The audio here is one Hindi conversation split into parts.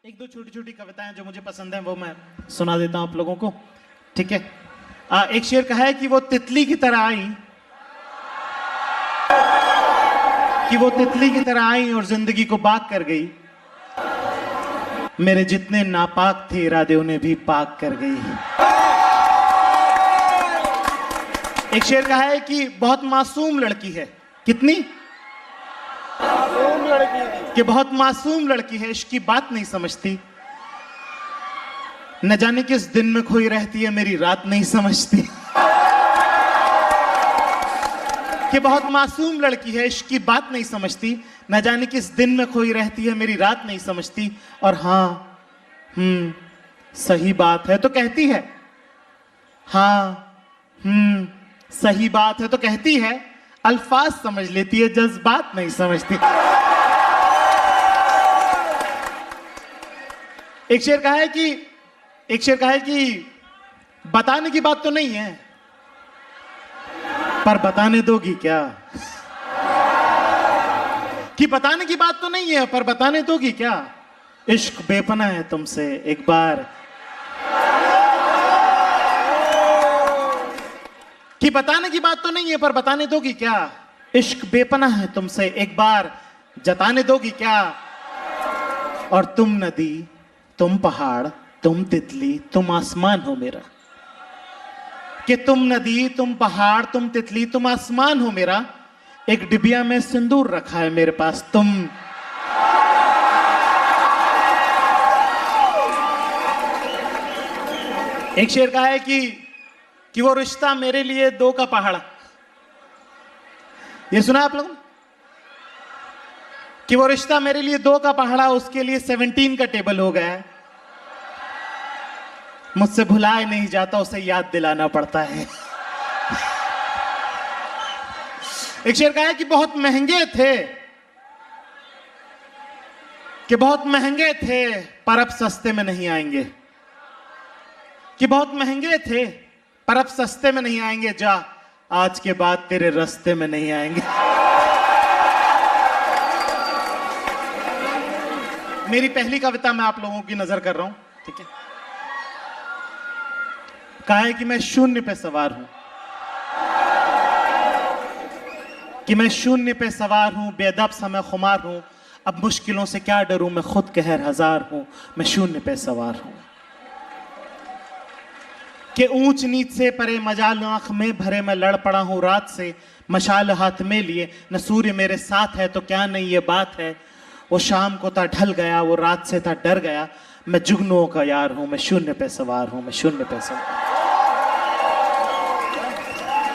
एक दो छोटी छोटी कविताएं जो मुझे पसंद हैं वो मैं सुना देता हूं आप लोगों को, ठीक है। एक शेर कहा है कि वो तितली की तरह आई, कि वो तितली की तरह आई और जिंदगी को पाक कर गई। मेरे जितने नापाक थे इरादे उन्हें भी पाक कर गई। एक शेर कहा है कि बहुत मासूम लड़की है। कितनी मासूम लड़की है, कि बहुत मासूम लड़की है, इश्क की बात नहीं समझती, न जाने किस दिन में खोई रहती है, मेरी रात नहीं समझती। कि बहुत मासूम लड़की है, इश्क की बात नहीं समझती, न जाने किस दिन में खोई रहती है, मेरी रात नहीं समझती। और हाँ सही बात है तो कहती है, हाँ सही बात है तो कहती है, अल्फाज समझ लेती है, जज्बात नहीं समझती। एक शेर कहा है कि बताने की बात तो नहीं है, पर बताने दोगी क्या। कि बताने की बात तो नहीं है, पर बताने दोगी क्या। इश्क बेपना है तुमसे एक बार, कि बताने की बात तो नहीं है, पर बताने दोगी क्या। इश्क बेपना है तुमसे एक बार, जताने दोगी क्या। और तुम नदी, तुम पहाड़, तुम तितली, तुम आसमान हो मेरा। कि तुम नदी, तुम पहाड़, तुम तितली, तुम आसमान हो मेरा। एक डिबिया में सिंदूर रखा है मेरे पास तुम। एक शेर कहा है कि वो रिश्ता मेरे लिए दो का पहाड़ा। ये सुना आप लोग? कि वो रिश्ता मेरे लिए दो का पहाड़ा, उसके लिए 17 का टेबल हो गया है। मुझसे भुलाए नहीं जाता, उसे याद दिलाना पड़ता है। एक शेर कहा है कि बहुत महंगे थे, कि बहुत महंगे थे, पर अब सस्ते में नहीं आएंगे। कि बहुत महंगे थे, पर अब सस्ते में नहीं आएंगे। जा, आज के बाद तेरे रास्ते में नहीं आएंगे। मेरी पहली कविता मैं आप लोगों की नजर कर रहा हूं, ठीक है। कहा है कि मैं शून्य पे सवार हूं, कि मैं शून्य पे सवार हूं, बेअदब सा मैं खुमार हूं। अब मुश्किलों से क्या डरूं, मैं खुद कहर हजार हूं। मैं शून्य पे सवार हूं, कि ऊंच नीच से परे मजाल आंख में भरे मैं लड़ पड़ा हूं रात से, मशाल हाथ में लिए। न सूर्य मेरे साथ है तो क्या नहीं ये बात है। वो शाम को था ढल गया, वो रात से था डर गया। मैं जुगनुओं का यार हूं, मैं शून्य पे सवार हूं, मैं शून्य पे सवार।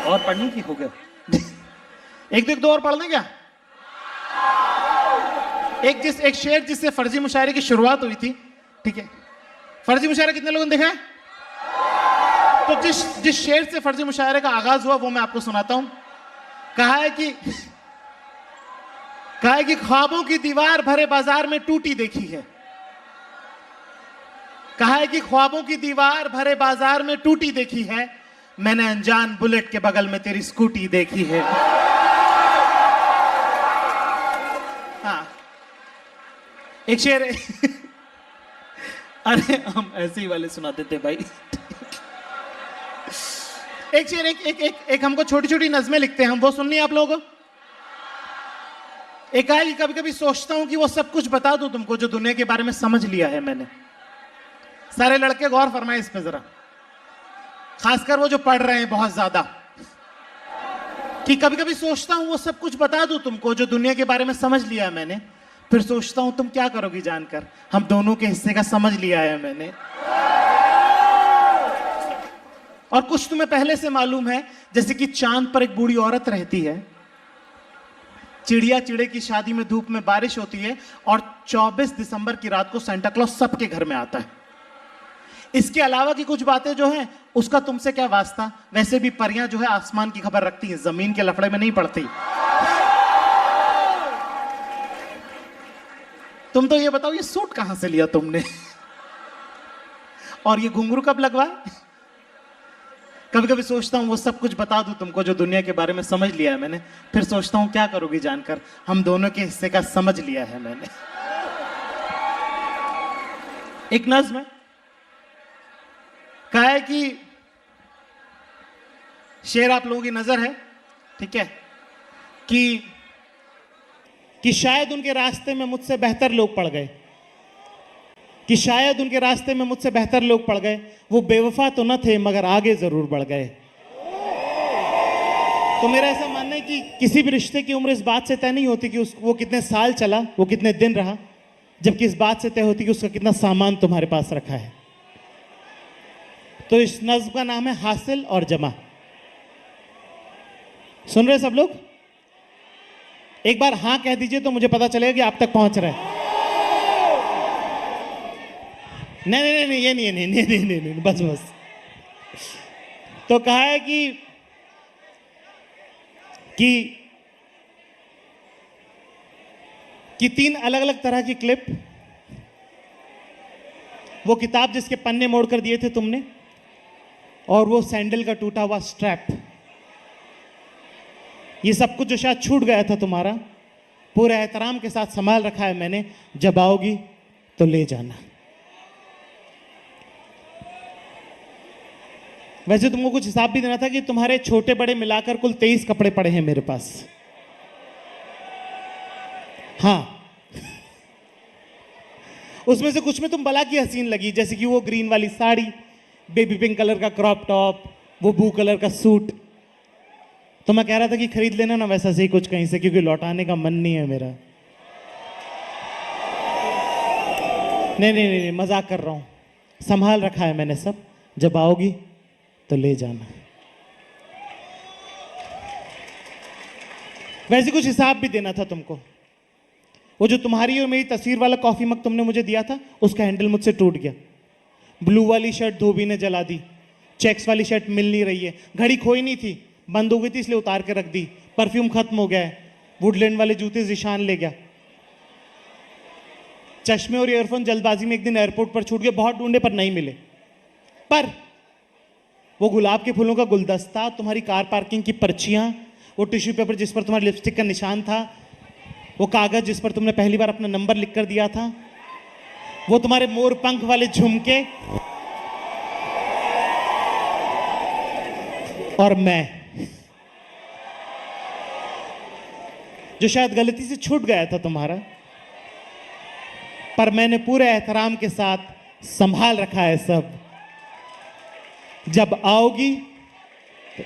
और पढ़ने की हो गया। एक दो और पढ़ लें क्या? एक शेर जिससे फर्जी मुशायरे की शुरुआत हुई थी, ठीक है। फर्जी मुशायरा कितने लोगों ने देखा है? तो जिस शेर से फर्जी मुशायरे का आगाज हुआ वो मैं आपको सुनाता हूं। कहा है कि ख्वाबों की दीवार भरे बाजार में टूटी देखी है। कहा है कि ख्वाबों की दीवार भरे बाजार में टूटी देखी है। मैंने अनजान बुलेट के बगल में तेरी स्कूटी देखी है। हाँ, एक शेर। अरे हम ऐसे ही वाले सुनाते थे भाई। एक शेर, एक हमको छोटी छोटी नज़में लिखते हैं हम, वो सुननी है आप लोगों को। एक है कि कभी कभी सोचता हूं कि वो सब कुछ बता दूं तुमको जो दुनिया के बारे में समझ लिया है मैंने। सारे लड़के गौर फरमाए इस पे जरा, खासकर वो जो पढ़ रहे हैं बहुत ज्यादा। कि कभी कभी सोचता हूं वो सब कुछ बता दूं तुमको जो दुनिया के बारे में समझ लिया है मैंने। फिर सोचता हूं तुम क्या करोगी जानकर, हम दोनों के हिस्से का समझ लिया है मैंने। और कुछ तुम्हें पहले से मालूम है, जैसे कि चांद पर एक बूढ़ी औरत रहती है, चिड़िया चिड़े की शादी में धूप में बारिश होती है, और 24 दिसंबर की रात को सेंटा क्लॉज सबके घर में आता है। इसके अलावा की कुछ बातें जो हैं उसका तुमसे क्या वास्ता। वैसे भी परियां जो है आसमान की खबर रखती हैं, जमीन के लफड़े में नहीं पड़ती। तुम तो ये बताओ, ये सूट कहां से लिया तुमने, और ये घुंघरू कब लगवाए। कभी कभी सोचता हूं वो सब कुछ बता दूं तुमको जो दुनिया के बारे में समझ लिया है मैंने। फिर सोचता हूं क्या करोगी जानकर, हम दोनों के हिस्से का समझ लिया है मैंने। एक नज्म है, कहा है कि शेर आप लोगों की नजर है, ठीक है, कि शायद उनके रास्ते में मुझसे बेहतर लोग पड़ गए, कि शायद उनके रास्ते में मुझसे बेहतर लोग पड़ गए, वो बेवफा तो न थे मगर आगे जरूर बढ़ गए। तो मेरा ऐसा मानना है कि किसी भी रिश्ते की उम्र इस बात से तय नहीं होती कि वो कितने साल चला, वो कितने दिन रहा, जबकि इस बात से तय होती कि उसका कितना सामान तुम्हारे पास रखा है। तो इस नज्म का नाम है हासिल और जमा। सुन रहे सब लोग? एक बार हां कह दीजिए तो मुझे पता चलेगा कि आप तक पहुंच रहा है। नहीं नहीं नहीं, ये नहीं नहीं नहीं नहीं नहीं, नहीं, बस बस। तो कहा है कि 3 अलग अलग तरह की क्लिप, वो किताब जिसके पन्ने मोड़कर दिए थे तुमने, और वो सैंडल का टूटा हुआ स्ट्रैप, ये सब कुछ जो शायद छूट गया था तुम्हारा, पूरे एहतराम के साथ संभाल रखा है मैंने। जब आओगी तो ले जाना। वैसे तुमको कुछ हिसाब भी देना था कि तुम्हारे छोटे बड़े मिलाकर कुल 23 कपड़े पड़े हैं मेरे पास। हाँ, उसमें से कुछ में तुम बला की हसीन लगी, जैसे कि वो ग्रीन वाली साड़ी, बेबी पिंक कलर का क्रॉप टॉप, वो ब्लू कलर का सूट। तो मैं कह रहा था कि खरीद लेना ना वैसा से ही कुछ कहीं से, क्योंकि लौटाने का मन नहीं है मेरा। नहीं नहीं नहीं, मजाक कर रहा हूं, संभाल रखा है मैंने सब। जब आओगी तो ले जाना। वैसे कुछ हिसाब भी देना था तुमको। वो जो तुम्हारी और मेरी तस्वीर वाला कॉफी मग तुमने मुझे दिया था, उसका हैंडल मुझसे टूट गया। ब्लू वाली शर्ट धोबी ने जला दी, चेक्स वाली शर्ट मिल नहीं रही है, घड़ी खोई नहीं थी, बंद हो गई थी इसलिए उतार के रख दी, परफ्यूम खत्म हो गया है, वुडलैंड वाले जूते जिशान ले गया, चश्मे और ईयरफोन जल्दबाजी में एक दिन एयरपोर्ट पर छूट गए, बहुत ढूंढे पर नहीं मिले। पर वो गुलाब के फूलों का गुलदस्ता, तुम्हारी कार पार्किंग की पर्चियां, वो टिश्यू पेपर जिस पर तुम्हारी लिपस्टिक का निशान था, वो कागज जिस पर तुमने पहली बार अपना नंबर लिख कर दिया था, वो तुम्हारे मोर पंख वाले झुमके, और मैं जो शायद गलती से छूट गया था तुम्हारा, पर मैंने पूरे एहतराम के साथ संभाल रखा है सब। जब आओगी तो